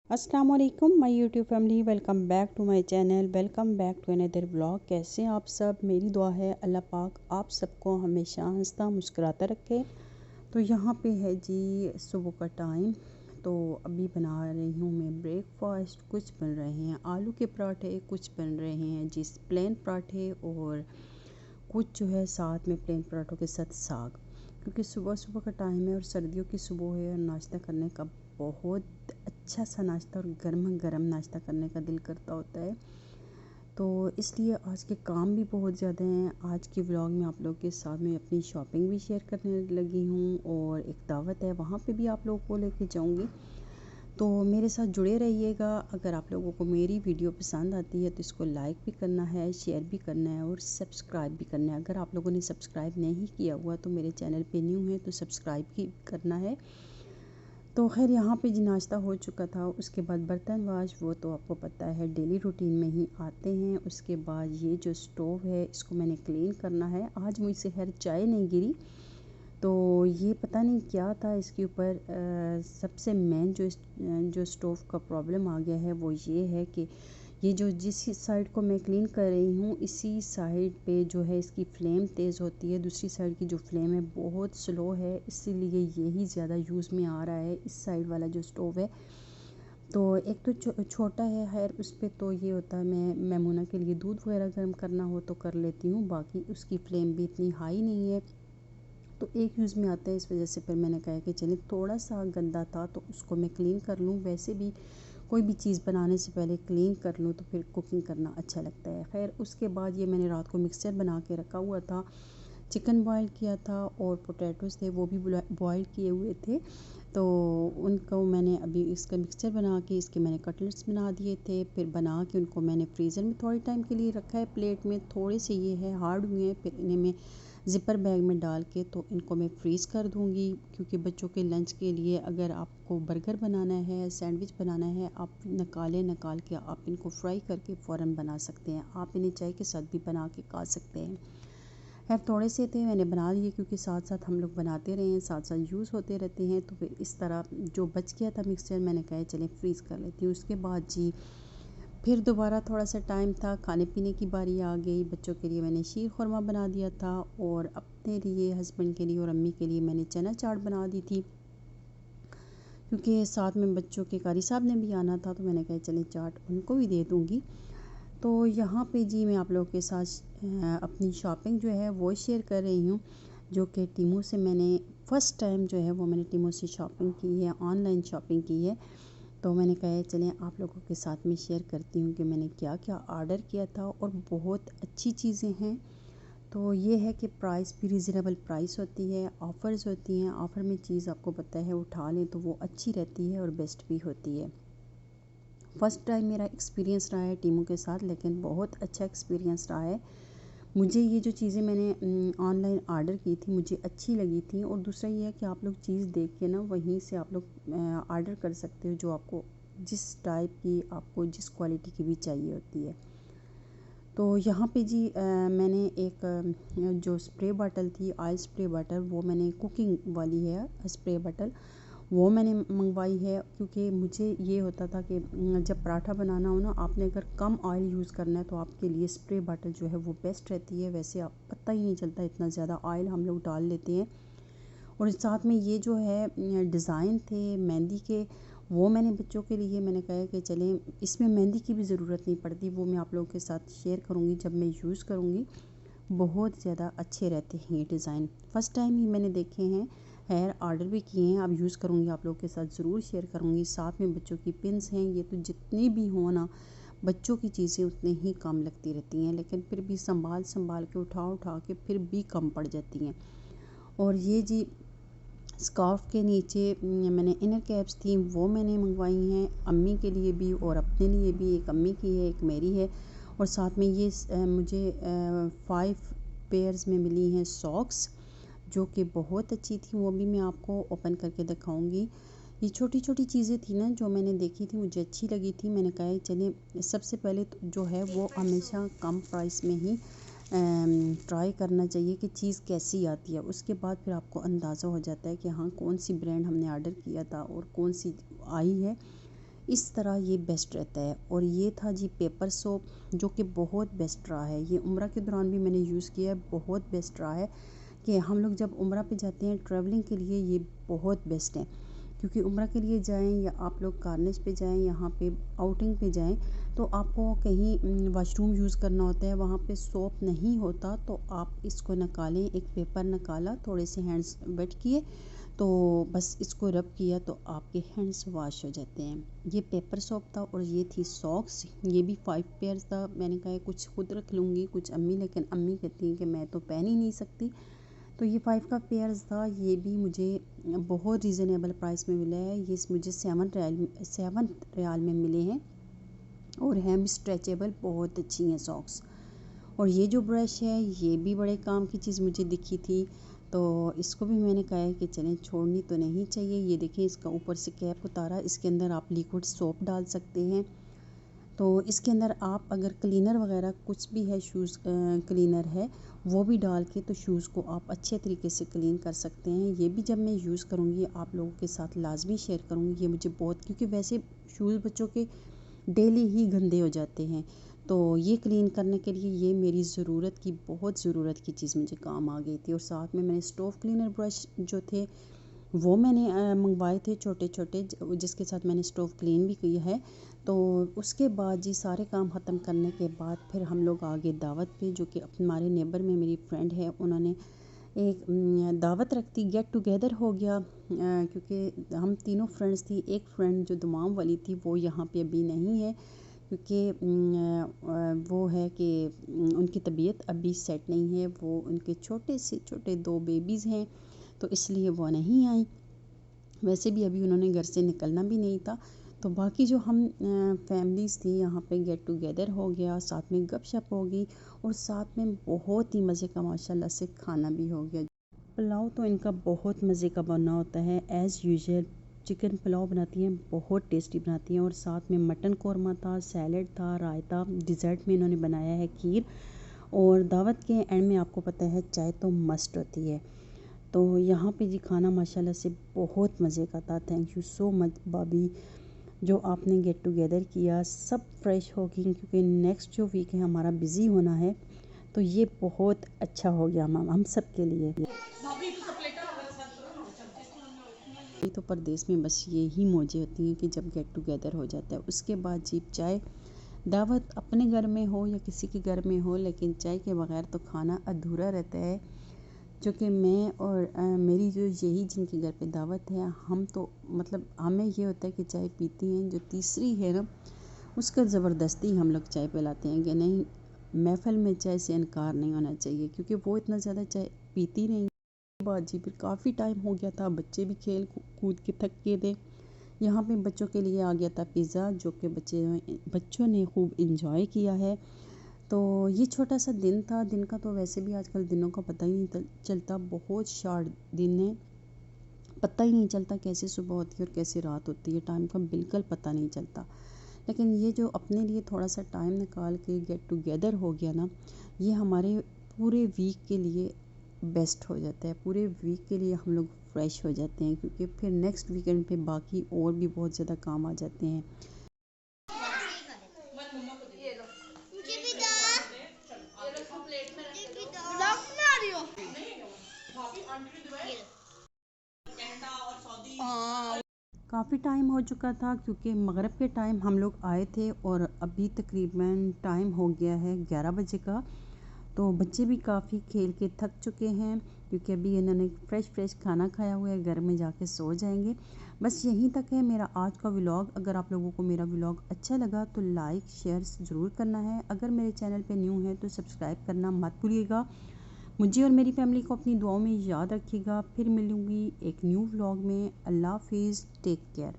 अस्सलाम वालेकुम my YouTube family, welcome back to my channel, welcome back to another blog. कैसे हैं आप सब? मेरी दुआ है अल्लाह पाक आप सबको हमेशा हंसता मुस्कुराता रखे। तो यहाँ पे है जी सुबह का टाइम। तो अभी बना रही हूँ मैं ब्रेकफास्ट। कुछ बन रहे हैं आलू के पराठे, कुछ बन रहे हैं जी प्लेन पराठे, और कुछ जो है साथ में प्लेन पराठों के साथ साग। क्योंकि सुबह सुबह का टाइम है और सर्दियों की सुबह है और नाश्ता करने का बहुत अच्छा सा नाश्ता और गर्मा गर्म नाश्ता करने का दिल करता होता है। तो इसलिए आज के काम भी बहुत ज़्यादा हैं। आज के व्लॉग में आप लोग के साथ में अपनी शॉपिंग भी शेयर करने लगी हूँ और एक दावत है, वहाँ पे भी आप लोगों को लेके जाऊँगी। तो मेरे साथ जुड़े रहिएगा। अगर आप लोगों को मेरी वीडियो पसंद आती है तो इसको लाइक भी करना है, शेयर भी करना है और सब्सक्राइब भी करना है। अगर आप लोगों ने सब्सक्राइब नहीं किया हुआ तो मेरे चैनल पे न्यू है तो सब्सक्राइब भी करना है। तो खैर यहाँ पे जी नाश्ता हो चुका था। उसके बाद बर्तन वाश, वो तो आपको पता है डेली रूटीन में ही आते हैं। उसके बाद ये जो स्टोव है इसको मैंने क्लीन करना है। आज मुझसे खैर चाय नहीं गिरी, तो ये पता नहीं क्या था इसके ऊपर। सबसे मेन जो स्टोव का प्रॉब्लम आ गया है वो ये है कि ये जो जिस साइड को मैं क्लीन कर रही हूँ इसी साइड पे जो है इसकी फ्लेम तेज़ होती है, दूसरी साइड की जो फ्लेम है बहुत स्लो है, इसीलिए यही ज़्यादा यूज़ में आ रहा है इस साइड वाला जो स्टोव है। तो एक तो छोटा है, खैर उस पर तो ये होता है मैं मेमूना के लिए दूध वगैरह गर्म करना हो तो कर लेती हूँ, बाकी उसकी फ्लेम भी इतनी हाई नहीं है तो एक यूज़ में आता है। इस वजह से फिर मैंने कहा कि चलिए थोड़ा सा गंदा था तो उसको मैं क्लीन कर लूँ। वैसे भी कोई भी चीज़ बनाने से पहले क्लीन कर लूँ तो फिर कुकिंग करना अच्छा लगता है। खैर उसके बाद ये मैंने रात को मिक्सचर बना के रखा हुआ था। चिकन बॉयल किया था और पोटैटोज़ थे वो भी बॉयल किए हुए थे। तो उनको मैंने अभी इसका मिक्सचर बना के इसके मैंने कटलेट्स बना दिए थे। फिर बना के उनको मैंने फ्रीज़र में थोड़े टाइम के लिए रखा है प्लेट में। थोड़े से ये है हार्ड हुए हैं, फिर इन्हें मैं ज़िपर बैग में डाल के तो इनको मैं फ्रीज़ कर दूँगी। क्योंकि बच्चों के लंच के लिए अगर आपको बर्गर बनाना है, सैंडविच बनाना है, आप निकाल के आप इनको फ्राई करके फ़ौरन बना सकते हैं। आप इन्हें चाय के साथ भी बना के खा सकते हैं। खैर थोड़े से थे मैंने बना लिए क्योंकि साथ साथ हम लोग बनाते रहे हैं, साथ साथ यूज़ होते रहते हैं। तो फिर इस तरह जो बच गया था मिक्सचर मैंने कहा चलें फ्रीज़ कर लेती हूँ। उसके बाद जी फिर दोबारा थोड़ा सा टाइम था, खाने पीने की बारी आ गई। बच्चों के लिए मैंने शीर खुरमा बना दिया था और अपने लिए, हस्बैंड के लिए और अम्मी के लिए मैंने चना चाट बना दी थी। क्योंकि साथ में बच्चों के कारी साहब ने भी आना था तो मैंने कहा चले चाट उनको भी दे दूँगी। तो यहाँ पे जी मैं आप लोगों के साथ अपनी शॉपिंग जो है वो शेयर कर रही हूँ, जो कि टीमू से मैंने फ़र्स्ट टाइम जो है वो मैंने टीमू से शॉपिंग की है, ऑनलाइन शॉपिंग की है। तो मैंने कहा चलें आप लोगों के साथ में शेयर करती हूँ कि मैंने क्या क्या ऑर्डर किया था और बहुत अच्छी चीज़ें हैं। तो ये है कि प्राइस भी रीज़नेबल प्राइस होती है, ऑफ़र्स होती हैं। ऑफ़र में चीज़ आपको पता है उठा लें तो वो अच्छी रहती है और बेस्ट भी होती है। फ़र्स्ट टाइम मेरा एक्सपीरियंस रहा है टीमू के साथ, लेकिन बहुत अच्छा एक्सपीरियंस रहा है। मुझे ये जो चीज़ें मैंने ऑनलाइन ऑर्डर की थी मुझे अच्छी लगी थी। और दूसरा ये है कि आप लोग चीज़ देख के ना वहीं से आप लोग ऑर्डर कर सकते हो जो आपको जिस टाइप की, आपको जिस क्वालिटी की भी चाहिए होती है। तो यहाँ पे जी मैंने एक जो स्प्रे बॉटल थी, ऑयल स्प्रे बॉटल, वो मैंने कुकिंग वाली है स्प्रे बॉटल, वो मैंने मंगवाई है। क्योंकि मुझे ये होता था कि जब पराठा बनाना हो ना, आपने अगर कम ऑयल यूज़ करना है तो आपके लिए स्प्रे बॉटल जो है वो बेस्ट रहती है। वैसे आप पता ही नहीं चलता इतना ज़्यादा ऑयल हम लोग डाल लेते हैं। और साथ में ये जो है डिज़ाइन थे मेहंदी के, वो मैंने बच्चों के लिए मैंने कहा कि चलें इसमें मेहंदी की भी ज़रूरत नहीं पड़ती, वो मैं आप लोगों के साथ शेयर करूँगी जब मैं यूज़ करूँगी। बहुत ज़्यादा अच्छे रहते हैं ये डिज़ाइन, फ़र्स्ट टाइम ही मैंने देखे हैं। हेयर ऑर्डर भी किए हैं, अब यूज़ करूँगी, आप लोगों के साथ ज़रूर शेयर करूँगी। साथ में बच्चों की पिन्स हैं, ये तो जितनी भी हो ना बच्चों की चीज़ें उतनी ही कम लगती रहती हैं, लेकिन फिर भी संभाल संभाल के उठा के फिर भी कम पड़ जाती हैं। और ये जी स्कार्फ के नीचे मैंने इनर कैप्स थी वो मैंने मंगवाई हैं अम्मी के लिए भी और अपने लिए भी। एक अम्मी की है, एक मेरी है। और साथ में ये मुझे 5 पेयर्स में मिली हैं सॉक्स, जो कि बहुत अच्छी थी। वो भी मैं आपको ओपन करके दिखाऊंगी। ये छोटी छोटी चीज़ें थी ना जो मैंने देखी थी मुझे अच्छी लगी थी। मैंने कहा चलिए सबसे पहले तो जो है वो हमेशा कम प्राइस में ही ट्राई करना चाहिए कि चीज़ कैसी आती है। उसके बाद फिर आपको अंदाज़ा हो जाता है कि हाँ कौन सी ब्रांड हमने ऑर्डर किया था और कौन सी आई है। इस तरह ये बेस्ट रहता है। और ये था जी पेपर सोप, जो कि बहुत बेस्ट रहा है। ये उम्रा के दौरान भी मैंने यूज़ किया है, बहुत बेस्ट रहा है कि हम लोग जब उम्रा पे जाते हैं ट्रैवलिंग के लिए ये बहुत बेस्ट है। क्योंकि उम्रा के लिए जाएं या आप लोग कारनेज पे जाएं, यहाँ पे आउटिंग पे जाएं, तो आपको कहीं वॉशरूम यूज़ करना होता है, वहाँ पे सोप नहीं होता, तो आप इसको निकालें, एक पेपर निकाला, थोड़े से हैंड्स वेट किए, तो बस इसको रब किया तो आपके हैंड्स वॉश हो जाते हैं। ये पेपर सोप था। और ये थी सॉक्स, ये भी 5 पेयर्स था। मैंने कहा कुछ खुद रख लूँगी, कुछ अम्मी, लेकिन अम्मी कहती हैं कि मैं तो पहन ही नहीं सकती, तो ये 5 का पेयर्स था। ये भी मुझे बहुत रीज़नेबल प्राइस में मिला है। ये मुझे 7 रियाल में मिले हैं और हैं भी स्ट्रेचेबल, बहुत अच्छी हैं सॉक्स। और ये जो ब्रश है ये भी बड़े काम की चीज़ मुझे दिखी थी, तो इसको भी मैंने कहा है कि चलें, छोड़नी तो नहीं चाहिए। ये देखें, इसका ऊपर से कैप उतारा, इसके अंदर आप लिक्विड सोप डाल सकते हैं। तो इसके अंदर आप अगर क्लीनर वगैरह कुछ भी है, शूज़ क्लीनर है, वो भी डाल के तो शूज़ को आप अच्छे तरीके से क्लीन कर सकते हैं। ये भी जब मैं यूज़ करूँगी आप लोगों के साथ लाजमी शेयर करूँगी। ये मुझे बहुत, क्योंकि वैसे शूज़ बच्चों के डेली ही गंदे हो जाते हैं, तो ये क्लीन करने के लिए ये मेरी बहुत ज़रूरत की चीज़ मुझे काम आ गई थी। और साथ में मैंने स्टोव क्लीनर ब्रश जो थे वो मैंने मंगवाए थे छोटे छोटे, जिसके साथ मैंने स्टोव क्लीन भी किया है। तो उसके बाद जी सारे काम ख़त्म करने के बाद फिर हम लोग आगे दावत पे, जो कि हमारे नेबर में मेरी फ्रेंड है, उन्होंने एक दावत रख दी, गेट टुगेदर हो गया। क्योंकि हम तीनों फ्रेंड्स थी, एक फ्रेंड जो दमाम वाली थी वो यहाँ पे अभी नहीं है, क्योंकि वो है कि उनकी तबीयत अभी सेट नहीं है, वो उनके छोटे से छोटे 2 बेबीज़ हैं, तो इसलिए वो नहीं आई। वैसे भी अभी उन्होंने घर से निकलना भी नहीं था। तो बाकी जो हम फैमिलीज़ थी यहाँ पे गेट टुगेदर हो गया, साथ में गपशप हो गई, और साथ में बहुत ही मज़े का माशाल्लाह से खाना भी हो गया। पुलाव तो इनका बहुत मज़े का बना होता है, एज़ यूजुअल चिकन पुलाव बनाती हैं, बहुत टेस्टी बनाती हैं। और साथ में मटन कौरमा था, सैलड था, रायता, डिज़र्ट में इन्होंने बनाया है खीर। और दावत के एंड में आपको पता है चाय तो मस्ट होती है। तो यहाँ पे जी खाना माशाल्लाह से बहुत मज़े का था। थैंक यू सो मच भाभी, जो आपने गेट टुगेदर किया। सब फ्रेश हो गई, क्योंकि नेक्स्ट जो वीक है हमारा बिज़ी होना है, तो ये बहुत अच्छा हो गया हम सब के लिए। तो परदेश में बस यही मौजें होती हैं कि जब गेट टुगेदर हो जाता है, उसके बाद जी चाय, दावत अपने घर में हो या किसी के घर में हो, लेकिन चाय के बगैर तो खाना अधूरा रहता है। जो कि मैं और मेरी जो यही जिनके घर पे दावत है, हम तो मतलब हमें ये होता है कि चाय पीती हैं। जो तीसरी है ना, उसका ज़बरदस्ती हम लोग चाय पिलाते हैं कि नहीं, महफ़िल में चाय से इनकार नहीं होना चाहिए, क्योंकि वो इतना ज़्यादा चाय पीती नहीं। बाद जी फिर काफ़ी टाइम हो गया था, बच्चे भी खेल कूद के थक गए थे। यहाँ पे बच्चों के लिए आ गया था पिज़्ज़ा, जो कि बच्चों ने खूब इंजॉय किया है। तो ये छोटा सा दिन था। दिन का तो वैसे भी आजकल दिनों का पता ही नहीं चलता, बहुत शॉर्ट दिन है, पता ही नहीं चलता कैसे सुबह होती है और कैसे रात होती है, टाइम का बिल्कुल पता नहीं चलता। लेकिन ये जो अपने लिए थोड़ा सा टाइम निकाल के गेट टुगेदर हो गया ना, ये हमारे पूरे वीक के लिए बेस्ट हो जाता है। पूरे वीक के लिए हम लोग फ्रेश हो जाते हैं, क्योंकि फिर नेक्स्ट वीकेंड पे बाकी और भी बहुत ज़्यादा काम आ जाते हैं। काफ़ी टाइम हो चुका था, क्योंकि मगरिब के टाइम हम लोग आए थे, और अभी तकरीबन टाइम हो गया है 11 बजे का। तो बच्चे भी काफ़ी खेल के थक चुके हैं, क्योंकि अभी इन्होंने फ्रेश खाना खाया हुआ है, घर में जाके सो जाएंगे। बस यहीं तक है मेरा आज का व्लॉग। अगर आप लोगों को मेरा व्लॉग अच्छा लगा तो लाइक शेयर ज़रूर करना है। अगर मेरे चैनल पे न्यू है तो सब्सक्राइब करना मत भूलिएगा। मुझे और मेरी फैमिली को अपनी दुआओं में याद रखिएगा। फिर मिलूँगी एक न्यू व्लॉग में। अल्लाह हाफिज़, टेक केयर।